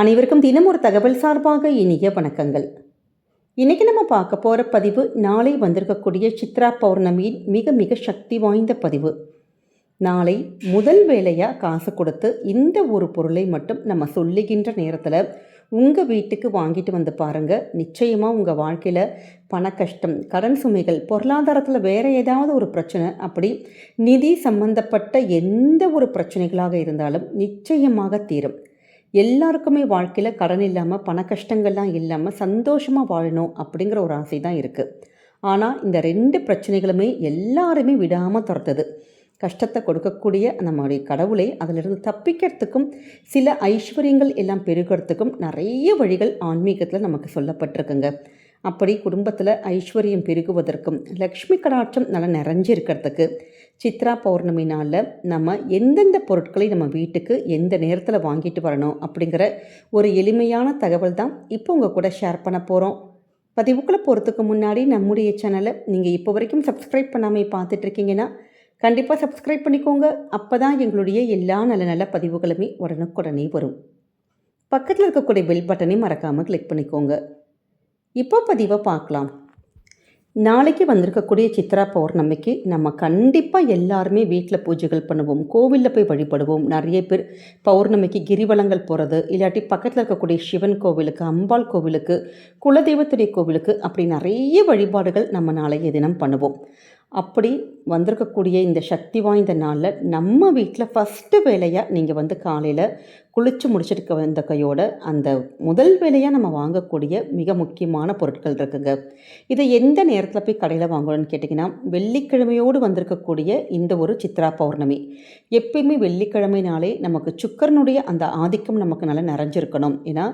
அனைவருக்கும் தினம் ஒரு தகவல் சார்பாக இனிய வணக்கங்கள். இன்றைக்கி நம்ம பார்க்க போகிற பதிவு நாளை வந்திருக்கக்கூடிய சித்ரா பௌர்ணமியின் மிக மிக சக்தி வாய்ந்த பதிவு. நாளை முதல் வேலையாக காசு கொடுத்து இந்த ஒரு பொருளை மட்டும் நம்ம சொல்லுகின்ற நேரத்தில் உங்கள் வீட்டுக்கு வாங்கிட்டு வந்து பாருங்கள். நிச்சயமாக உங்கள் வாழ்க்கையில் பண கஷ்டம், கடன் சுமைகள், பொருளாதாரத்தில் வேறு ஏதாவது ஒரு பிரச்சனை, அப்படி நிதி சம்பந்தப்பட்ட எந்த ஒரு பிரச்சனைகளாக இருந்தாலும் நிச்சயமாக தீரும். எல்லாருக்குமே வாழ்க்கையில் கடன் இல்லாமல், பண கஷ்டங்கள்லாம் இல்லாமல் சந்தோஷமாக வாழணும் அப்படிங்கிற ஒரு ஆசை தான் இருக்குது. ஆனால் இந்த 2 பிரச்சனைகளுமே எல்லாருமே விடாமல் துரத்துது. கஷ்டத்தை கொடுக்கக்கூடிய நம்மளுடைய கடவுளை அதிலிருந்து தப்பிக்கிறதுக்கும் சில ஐஸ்வர்யங்கள் எல்லாம் பெருகிறதுக்கும் நிறைய வழிகள் ஆன்மீகத்தில் நமக்கு சொல்லப்பட்டிருக்குங்க. அப்படி குடும்பத்தில் ஐஸ்வர்யம் பெருகுவதற்கும் லக்ஷ்மி கடாட்சம் நல்லா நிறைஞ்சிருக்கிறதுக்கு சித்ரா பௌர்ணமி நாளில் நம்ம எந்தெந்த பொருட்களை நம்ம வீட்டுக்கு எந்த நேரத்தில் வாங்கிட்டு வரணும் அப்படிங்கிற ஒரு எளிமையான தகவல் தான் இப்போ உங்கள் கூட ஷேர் பண்ண போகிறோம். பதிவுக்குள்ளே போகிறதுக்கு முன்னாடி நம்முடைய சேனலை நீங்கள் இப்போ வரைக்கும் சப்ஸ்கிரைப் பண்ணாமல் பார்த்துட்ருக்கீங்கன்னா கண்டிப்பாக சப்ஸ்கிரைப் பண்ணிக்கோங்க. அப்போ தான் எங்களுடைய எல்லா நல்ல நல்ல பதிவுகளுமே உடனுக்குடனே வரும். பக்கத்தில் இருக்கக்கூடிய பெல் பட்டனையும் மறக்காமல் கிளிக் பண்ணிக்கோங்க. இப்போ பதிவை பார்க்கலாம். நாளைக்கு வந்திருக்கக்கூடிய சித்ரா பௌர்ணமிக்கு நம்ம கண்டிப்பாக எல்லாருமே வீட்டில் பூஜைகள் பண்ணுவோம், கோவிலில் போய் வழிபடுவோம். நிறைய பேர் பௌர்ணமிக்கு கிரிவலங்கள் போகிறது, இல்லாட்டி பக்கத்தில் இருக்கக்கூடிய சிவன் கோவிலுக்கு, அம்பாள் கோவிலுக்கு, குலதெய்வத்துடைய கோவிலுக்கு, அப்படி நிறைய வழிபாடுகள் நம்ம நாளைய தினம் பண்ணுவோம். அப்படி வந்திருக்கக்கூடிய இந்த சக்தி வாய்ந்த நாளில் நம்ம வீட்டில் ஃபஸ்ட்டு வேலையாக நீங்கள் காலையில் குளித்து முடிச்சிருக்க வந்த கையோட அந்த முதல் வேலையாக நம்ம வாங்கக்கூடிய மிக முக்கியமான பொருட்கள் இருக்குங்க. இதை எந்த நேரத்தில் போய் கடையில் வாங்கணும்னு கேட்டிங்கன்னா, வெள்ளிக்கிழமையோடு வந்திருக்கக்கூடிய இந்த ஒரு சித்ரா பௌர்ணமி. எப்பயுமே வெள்ளிக்கிழமைனாலே நமக்கு சுக்கரனுடைய அந்த ஆதிக்கம் நமக்கு நல்லா நிறைஞ்சிருக்கணும். ஏன்னா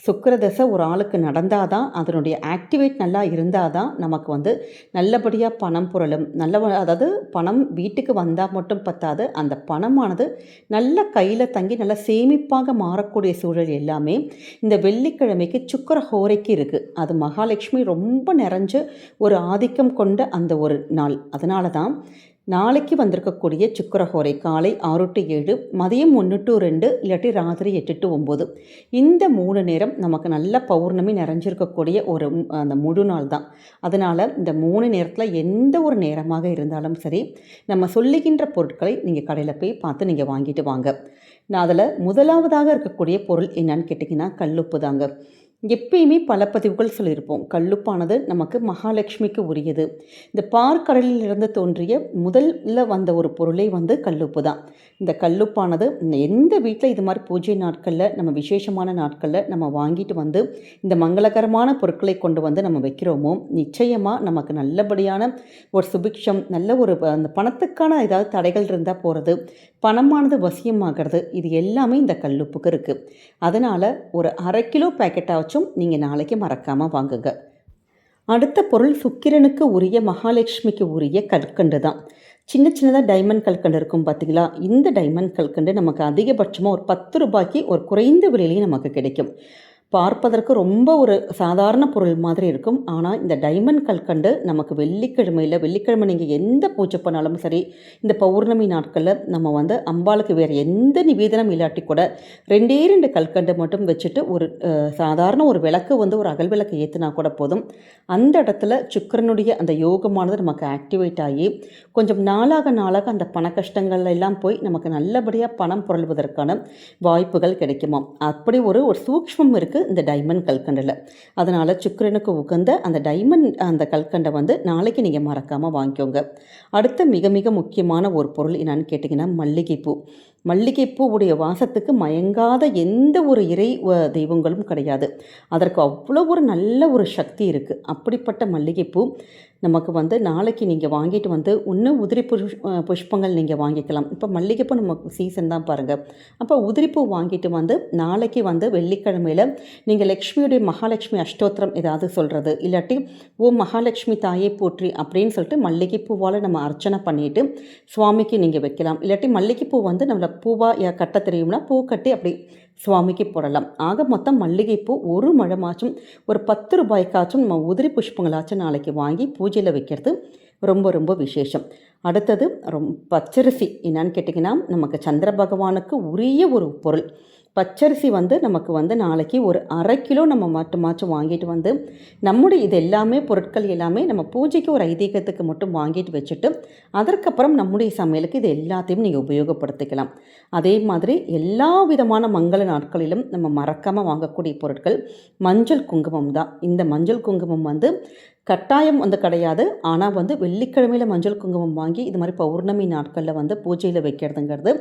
சுக்கர தசை ஒரு ஆளுக்கு நடந்தால் தான், அதனுடைய ஆக்டிவேட் நல்லா இருந்தால் தான் நமக்கு நல்லபடியாக பணம் புரளும். அதாவது பணம் வீட்டுக்கு வந்தால் மட்டும் பத்தாது, அந்த பணமானது நல்ல கையில் தங்கி நல்ல சேமிப்பாக மாறக்கூடிய சூழல் எல்லாமே இந்த வெள்ளிக்கிழமைக்கு சுக்கர ஹோரைக்கு இருக்குது. அது மகாலட்சுமி ரொம்ப நிறைஞ்ச ஒரு ஆதிக்கம் கொண்ட அந்த ஒரு நாள். அதனால தான் நாளைக்கு வந்திருக்கக்கூடிய சுக்கரஹோரை காலை 6 to 7, மதியம் 1 to 2, இல்லாட்டி ராத்திரி 8 to 9. இந்த 3 நேரம் நமக்கு நல்ல பௌர்ணமி நிறைஞ்சிருக்கக்கூடிய ஒரு அந்த முழு நாள் தான். அதனால் இந்த 3 நேரத்தில் எந்த ஒரு நேரமாக இருந்தாலும் சரி, நம்ம சொல்லுகின்ற பொருட்களை நீங்கள் கடையில் போய் பார்த்து நீங்கள் வாங்கிட்டு வாங்க. நான் அதில் முதலாவதாக இருக்கக்கூடிய பொருள் என்னன்னு கேட்டிங்கன்னா, கல்லுப்பு தாங்க. எப்பயுமே பல பதிவுகள் சொல்லியிருப்போம், கல்லுப்பானது நமக்கு மகாலட்சுமிக்கு உரியது. இந்த பார்க்கடலிலிருந்து தோன்றிய முதல்ல வந்த ஒரு பொருளே கல்லுப்பு தான். இந்த கல்லுப்பானது எந்த வீட்டில் இது மாதிரி பூஜை நாட்களில், நம்ம விசேஷமான நாட்களில் நம்ம வாங்கிட்டு இந்த மங்களகரமான பொருட்களை கொண்டு நம்ம வைக்கிறோமோ, நிச்சயமாக நமக்கு நல்லபடியான ஒரு சுபிக்ஷம், நல்ல ஒரு அந்த பணத்துக்கான ஏதாவது தடைகள் இருந்தால் போகிறது, பணமானது வசியமாகிறது, இது எல்லாமே இந்த கல்லுப்புக்கு இருக்குது. அதனால் ஒரு 1/2 கிலோ பேக்கெட்டாக நீங்கள் நாளைக்கு மறக்காமல் வாங்குங்க. அடுத்த பொருள் சுக்கிரனுக்கு உரிய, மகாலட்சுமிக்கு உரிய கற்கண்டு தான். சின்ன சின்னதாக டைமண்ட் கல்கண்டு இருக்கும் பார்த்தீங்களா? இந்த டைமண்ட் கல்கண்டு நமக்கு அதிகபட்சமாக ஒரு 10 ரூபாய்க்கு ஒரு குறைந்த விலையிலேயே நமக்கு கிடைக்கும். பார்ப்பதற்கு ரொம்ப ஒரு சாதாரண பொருள் மாதிரி இருக்கும். ஆனால் இந்த டைமண்ட் கல்கண்டு நமக்கு வெள்ளிக்கிழமை நீங்கள் எந்த பூஜை பண்ணாலும் சரி, இந்த பௌர்ணமி நாட்களில் நம்ம அம்பாளுக்கு வேறு எந்த நிவேதனம் இல்லாட்டி கூட 2 கல்கண்டு மட்டும் வச்சுட்டு ஒரு சாதாரண ஒரு விளக்கு ஒரு அகல் விளக்கு ஏற்றினா கூட போதும். அந்த இடத்துல சுக்கிரனுடைய அந்த யோகமானது நமக்கு ஆக்டிவேட் ஆகி கொஞ்சம் நாளாக அந்த பண கஷ்டங்கள் எல்லாம் போய் நமக்கு நல்லபடியாக பணம் புரள்வதற்கான வாய்ப்புகள் கிடைக்குமா. அப்படி ஒரு சூக்ஷ்மம் இருக்குது இந்த டைமண்ட் கல்கண்டில். அதனால் சுக்கிரனுக்கு உகந்த அந்த டைமண்ட் அந்த கல்கண்டை நாளைக்கு நீங்கள் மறக்காமல் வாங்கிக்கோங்க. அடுத்த மிக மிக முக்கியமான ஒரு பொருள் என்னன்னு கேட்டிங்கன்னா, மல்லிகைப்பூ. மல்லிகைப்பூவுடைய வாசத்துக்கு மயங்காத எந்த ஒரு இறை தெய்வங்களும் கிடையாது. அதற்கு அவ்வளோ ஒரு நல்ல ஒரு சக்தி இருக்குது. அப்படிப்பட்ட மல்லிகைப்பூ நமக்கு நாளைக்கு நீங்கள் வாங்கிட்டு இன்னும் உதிரி புஷ்பங்கள் நீங்கள் வாங்கிக்கலாம். இப்போ மல்லிகைப்பூ நமக்கு சீசன் தான் பாருங்கள். அப்போ உதிரிப்பூ வாங்கிட்டு நாளைக்கு வெள்ளிக்கிழமையில் நீங்கள் லக்ஷ்மியுடைய மகாலட்சுமி அஷ்டோத்திரம் ஏதாவது சொல்கிறது, இல்லாட்டி ஓ மகாலட்சுமி தாயை போற்றி அப்படின்னு சொல்லிட்டு மல்லிகைப்பூவால் நம்ம அர்ச்சனை பண்ணிவிட்டு சுவாமிக்கு நீங்கள் வைக்கலாம். இல்லாட்டி மல்லிகைப்பூ நம்மளை பூவாக கட்ட தெரியும்னா பூ கட்டி அப்படி சுவாமிக்கு போடலாம். ஆக மொத்தம் மல்லிகைப்பூ ஒரு முழமாச்சும் ஒரு 10 ரூபாய்க்காச்சும் நம்ம உதிரி புஷ்பங்களாச்சும் நாளைக்கு வாங்கி பூஜையில் வைக்கிறது ரொம்ப ரொம்ப விசேஷம். அடுத்தது பச்சரிசி என்னன்னு கேட்டிங்கன்னா, நமக்கு சந்திர பகவானுக்கு உரிய ஒரு பொருள். பச்சரிசி நமக்கு நாளைக்கு ஒரு 1/2 கிலோ நம்ம மட்டுமாச்சும் வாங்கிட்டு வந்து நம்முடைய இது எல்லாமே பொருட்கள் எல்லாமே நம்ம பூஜைக்கு ஒரு ஐதீகத்துக்கு மட்டும் வாங்கிட்டு வச்சுட்டு அதற்கப்புறம் நம்முடைய சமையலுக்கு இது எல்லாத்தையும் நீங்கள் உபயோகப்படுத்திக்கலாம். அதே மாதிரி எல்லா விதமான மங்கள நாட்களிலும் நம்ம மறக்காமல் வாங்கக்கூடிய பொருட்கள் மஞ்சள் குங்குமம் தான். இந்த மஞ்சள் குங்குமம் கட்டாயம் கிடையாது. ஆனால் வெள்ளிக்கிழமையில் மஞ்சள் குங்குமம் வாங்கி இது மாதிரி பௌர்ணமி நாட்களில் பூஜையில் வைக்கிறதுங்கிறது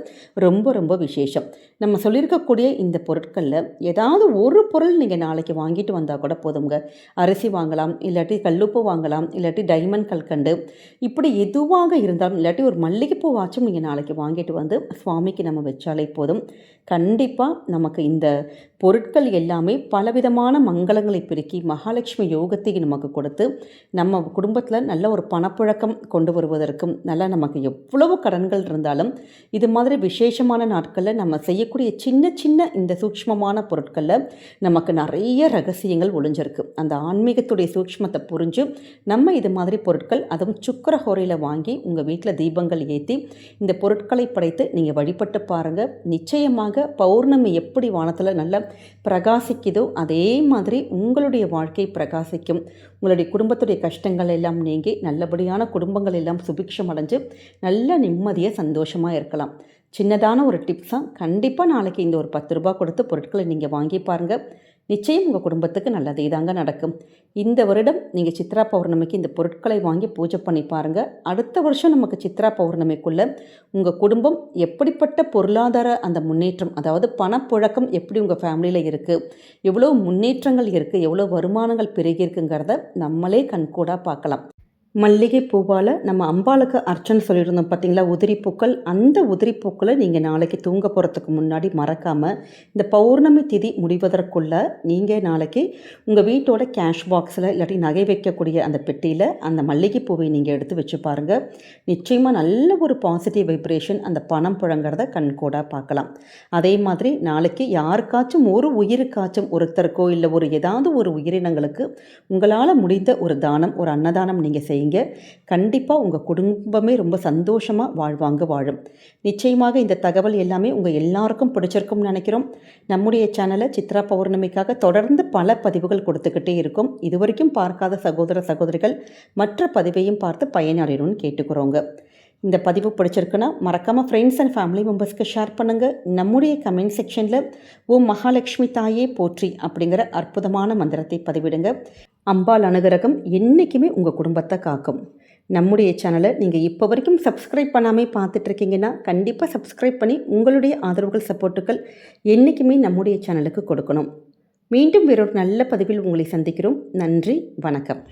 ரொம்ப ரொம்ப விசேஷம். நம்ம சொல்லியிருக்கக்கூடிய இந்த பொருட்களில் ஏதாவது ஒரு பொருள் நீங்கள் நாளைக்கு வாங்கிட்டு வந்தால் கூட போதுங்க. அரிசி வாங்கலாம், இல்லாட்டி கல்லுப்பு வாங்கலாம், இல்லாட்டி டைமண்ட் கல்கண்டு, இப்படி எதுவாக இருந்தாலும், இல்லாட்டி ஒரு மல்லிகைப்பூ வாச்சும் நீங்கள் நாளைக்கு வாங்கிட்டு வந்து சுவாமிக்கு நம்ம வச்சாலே போதும். கண்டிப்பாக நமக்கு இந்த பொருட்கள் எல்லாமே பலவிதமான மங்களங்களை பெருக்கி மகாலட்சுமி யோகத்தை நமக்கு கொடுத்து நம்ம குடும்பத்தில் நல்ல ஒரு பணப்புழக்கம் கொண்டு வருவதற்கும், நல்லா நமக்கு எவ்வளவு கடன்கள் இருந்தாலும் இது மாதிரி விசேஷமான நாட்களில் நம்ம செய்யக்கூடிய சின்ன சின்ன இந்த சூக்ஷ்மமான பொருட்களில் நமக்கு நிறைய ரகசியங்கள் ஒளிஞ்சிருக்கு. அந்த ஆன்மீகத்துடைய சூக்ஷ்மத்தை புரிஞ்சு நம்ம இது மாதிரி பொருட்கள், அதுவும் சுக்கிரஹோரையில் வாங்கி உங்கள் வீட்டில் தீபங்கள் ஏற்றி இந்த பொருட்களை படைத்து நீங்கள் வழிபட்டு பாருங்கள். நிச்சயமாக பௌர்ணமி எப்படி வானத்தில் நல்லா பிரகாசிக்குதோ அதே மாதிரி உங்களுடைய வாழ்க்கை பிரகாசிக்கும். உங்களுடைய குடும்பத்துடைய கஷ்டங்கள் எல்லாம் நீங்கி நல்லபடியான குடும்பங்கள் எல்லாம் சுபிக்ஷம் அடைஞ்சு நல்ல நிம்மதியாக சந்தோஷமாக இருக்கலாம். சின்னதான ஒரு டிப்ஸாக கண்டிப்பாக நாளைக்கு இந்த ஒரு 10 ரூபா கொடுத்து பொருட்களை நீங்கள் வாங்கி பாருங்கள். நிச்சயம் உங்கள் குடும்பத்துக்கு நல்லதே தாங்க நடக்கும். இந்த வருடம் நீங்கள் சித்ரா பௌர்ணமிக்கு இந்த பொருட்களை வாங்கி பூஜை பண்ணி பாருங்கள். அடுத்த வருஷம் நமக்கு சித்ரா பௌர்ணமிக்குள்ளே உங்கள் குடும்பம் எப்படிப்பட்ட பொருளாதார அந்த முன்னேற்றம், அதாவது பணப்புழக்கம் எப்படி உங்கள் ஃபேமிலியில் இருக்குது, எவ்வளோ முன்னேற்றங்கள் இருக்குது, எவ்வளோ வருமானங்கள் பெருகியிருக்குங்கிறத நம்மளே கண்கூடாக பார்க்கலாம். மல்லிகை பூவால் நம்ம அம்பாளுக்கு அர்ச்சனை சொல்லியிருந்தோம் பார்த்திங்களா, உதிரிப்பூக்கள். அந்த உதிரிப்பூக்களை நீங்கள் நாளைக்கு தூங்க போகிறதுக்கு முன்னாடி மறக்காமல் இந்த பௌர்ணமி திதி முடிவதற்குள்ளே நீங்கள் நாளைக்கு உங்கள் வீட்டோட கேஷ் பாக்ஸில் இல்லாட்டி நகை வைக்கக்கூடிய அந்த பெட்டியில் அந்த மல்லிகை பூவை நீங்கள் எடுத்து வச்சு பாருங்கள். நிச்சயமாக நல்ல ஒரு பாசிட்டிவ் வைப்ரேஷன், அந்த பணம் புழங்கிறத கண்கூடாக பார்க்கலாம். அதே மாதிரி நாளைக்கு யாருக்காச்சும் ஒரு உயிருக்காச்சும் ஒருத்தருக்கோ இல்லை ஏதாவது ஒரு உயிரினங்களுக்கு உங்களால் முடிந்த ஒரு தானம், ஒரு அன்னதானம் நீங்கள் செய்யுங்க. கண்டிப்பாக உங்கள் குடும்பமே ரொம்ப சந்தோஷமாக வாழும். நிச்சயமாக இந்த தகவல் எல்லாமே உங்கள் எல்லாருக்கும் பிடிச்சிருக்கும்னு நினைக்கிறோம். நம்முடைய சேனலை சித்ரா பௌர்ணமிக்காக தொடர்ந்து பல பதிவுகள் கொடுத்துக்கிட்டே இருக்கும். இதுவரைக்கும் பார்க்காத சகோதர சகோதரிகள் மற்ற பதிவையும் பார்த்து பயனடையணும்னு கேட்டுக்கிறோங்க. இந்த பதிவு பிடிச்சிருக்குன்னா மறக்காமல் ஃப்ரெண்ட்ஸ் அண்ட் ஃபேமிலி மெம்பர்ஸ்க்கு ஷேர் பண்ணுங்கள். நம்முடைய கமெண்ட் செக்ஷனில் ஓம் மகாலட்சுமி தாயே போற்றி அப்படிங்கிற அற்புதமான மந்திரத்தை பதிவிடுங்க. அம்பாள் அனுகிரகம் என்றைக்குமே உங்கள் குடும்பத்தை காக்கும். நம்முடைய சேனலை நீங்கள் இப்போ வரைக்கும் சப்ஸ்கிரைப் பண்ணாமல் பார்த்துட்ருக்கீங்கன்னா கண்டிப்பாக சப்ஸ்கிரைப் பண்ணி உங்களுடைய ஆதரவுகள், சப்போர்ட்டுகள் என்றைக்குமே நம்முடைய சேனலுக்கு கொடுக்கணும். மீண்டும் வேறொரு நல்ல பதிவில் உங்களை சந்திக்கிறோம். நன்றி, வணக்கம்.